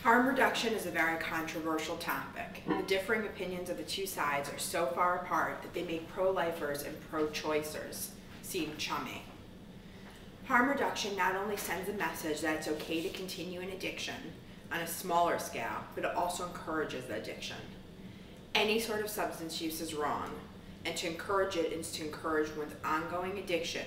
Harm reduction is a very controversial topic. The differing opinions of the two sides are so far apart that they make pro-lifers and pro-choicers seem chummy. Harm reduction not only sends a message that it's okay to continue an addiction on a smaller scale, but it also encourages the addiction. Any sort of substance use is wrong, and to encourage it is to encourage one's ongoing addiction,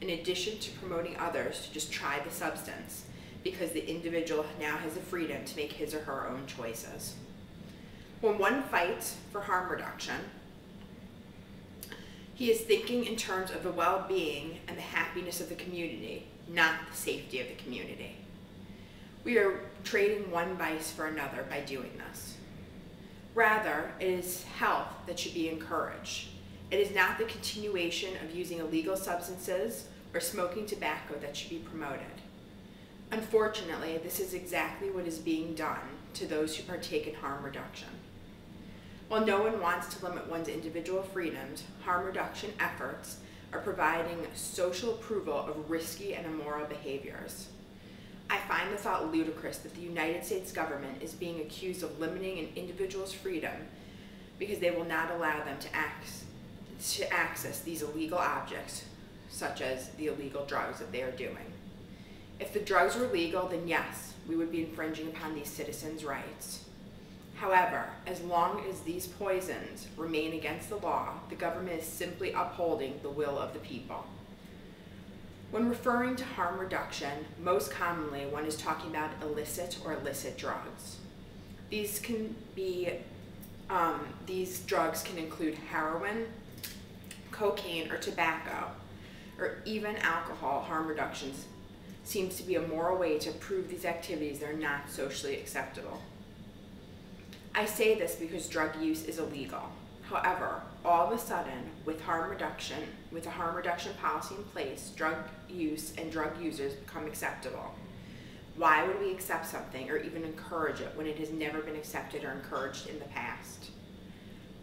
in addition to promoting others to just try the substance, because the individual now has the freedom to make his or her own choices. When one fights for harm reduction, he is thinking in terms of the well-being and the happiness of the community, not the safety of the community. We are trading one vice for another by doing this. Rather, it is health that should be encouraged. It is not the continuation of using illegal substances or smoking tobacco that should be promoted. Unfortunately, this is exactly what is being done to those who partake in harm reduction. While no one wants to limit one's individual freedoms, harm reduction efforts are providing social approval of risky and immoral behaviors. I find the thought ludicrous that the United States government is being accused of limiting an individual's freedom because they will not allow them to access these illegal objects, such as the illegal drugs that they are doing. If the drugs were legal, then yes, we would be infringing upon these citizens' rights. However, as long as these poisons remain against the law, the government is simply upholding the will of the people. When referring to harm reduction, most commonly one is talking about illicit or illicit drugs. These drugs can include heroin, cocaine, or tobacco, or even alcohol. Harm reductions seems to be a moral way to prove these activities are not socially acceptable. I say this because drug use is illegal. However, all of a sudden, with a harm reduction policy in place, drug use and drug users become acceptable. Why would we accept something or even encourage it when it has never been accepted or encouraged in the past?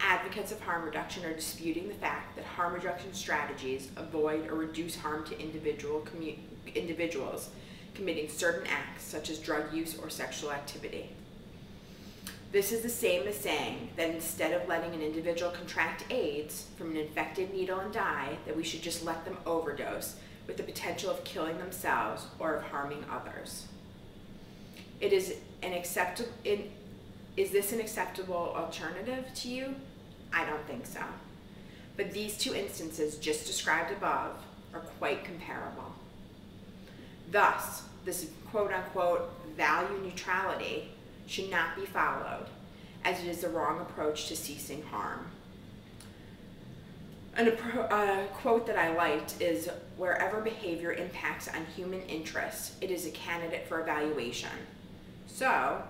Advocates of harm reduction are disputing the fact that harm reduction strategies avoid or reduce harm to individuals committing certain acts such as drug use or sexual activity. This is the same as saying that instead of letting an individual contract AIDS from an infected needle and die, that we should just let them overdose with the potential of killing themselves or of harming others. Is this an acceptable alternative to you? I don't think so. But these two instances just described above are quite comparable. Thus, this quote-unquote value neutrality should not be followed, as it is the wrong approach to ceasing harm. A quote that I liked is, "Wherever behavior impacts on human interests, it is a candidate for evaluation." So,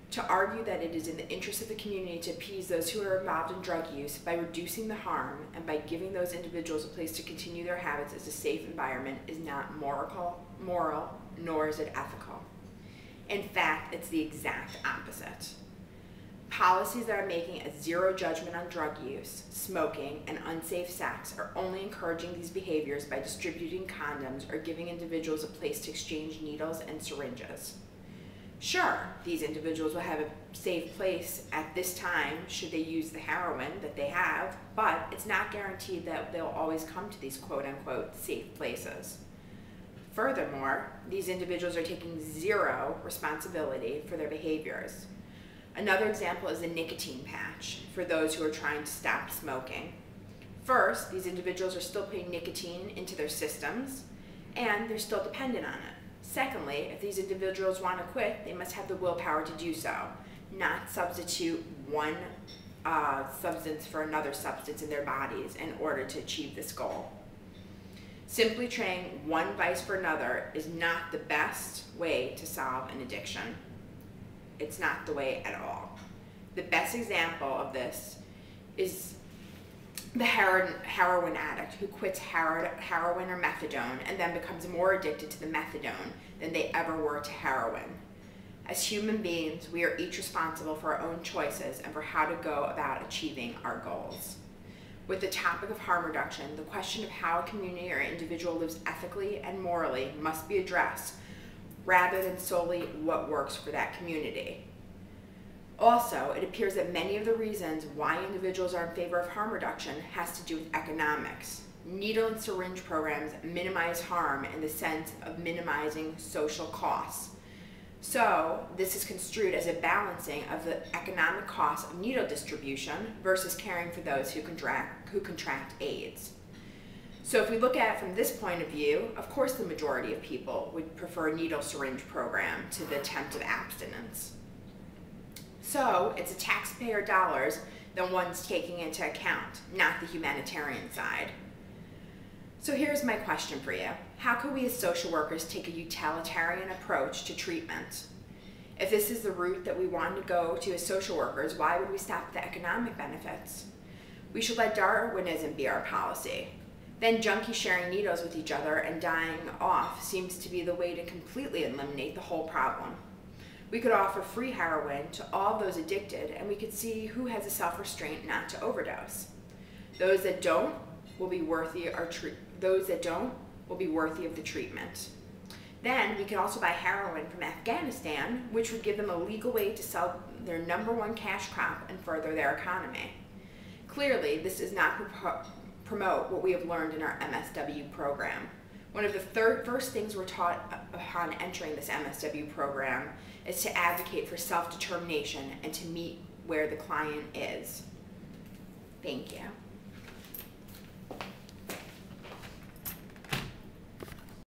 to argue that it is in the interest of the community to appease those who are involved in drug use by reducing the harm and by giving those individuals a place to continue their habits as a safe environment is not moral, nor is it ethical. In fact, it's the exact opposite. Policies that are making a zero judgment on drug use, smoking, and unsafe sex are only encouraging these behaviors by distributing condoms or giving individuals a place to exchange needles and syringes. Sure, these individuals will have a safe place at this time should they use the heroin that they have, but it's not guaranteed that they'll always come to these quote-unquote safe places. Furthermore, these individuals are taking zero responsibility for their behaviors. Another example is the nicotine patch for those who are trying to stop smoking. First, these individuals are still putting nicotine into their systems, and they're still dependent on it. Secondly, if these individuals want to quit, they must have the willpower to do so, not substitute one substance for another substance in their bodies in order to achieve this goal. Simply trading one vice for another is not the best way to solve an addiction. It's not the way at all. The best example of this is the heroin addict who quits heroin or methadone and then becomes more addicted to the methadone than they ever were to heroin. As human beings, we are each responsible for our own choices and for how to go about achieving our goals. With the topic of harm reduction, the question of how a community or individual lives ethically and morally must be addressed rather than solely what works for that community. Also, it appears that many of the reasons why individuals are in favor of harm reduction has to do with economics. Needle and syringe programs minimize harm in the sense of minimizing social costs. So, this is construed as a balancing of the economic cost of needle distribution versus caring for those who contract AIDS. So if we look at it from this point of view, of course the majority of people would prefer a needle syringe program to the attempt of abstinence. So it's the taxpayer dollars that one's taking into account, not the humanitarian side. So here's my question for you. How can we as social workers take a utilitarian approach to treatment? If this is the route that we want to go to as social workers, why would we stop at the economic benefits? We should let Darwinism be our policy. Then junkies sharing needles with each other and dying off seems to be the way to completely eliminate the whole problem. We could offer free heroin to all those addicted, and we could see who has a self-restraint not to overdose. Those that don't will be worthy of the treatment. Then we could also buy heroin from Afghanistan, which would give them a legal way to sell their #1 cash crop and further their economy. Clearly, this does not promote what we have learned in our MSW program. One of the first things we're taught upon entering this MSW program is to advocate for self-determination and to meet where the client is. Thank you.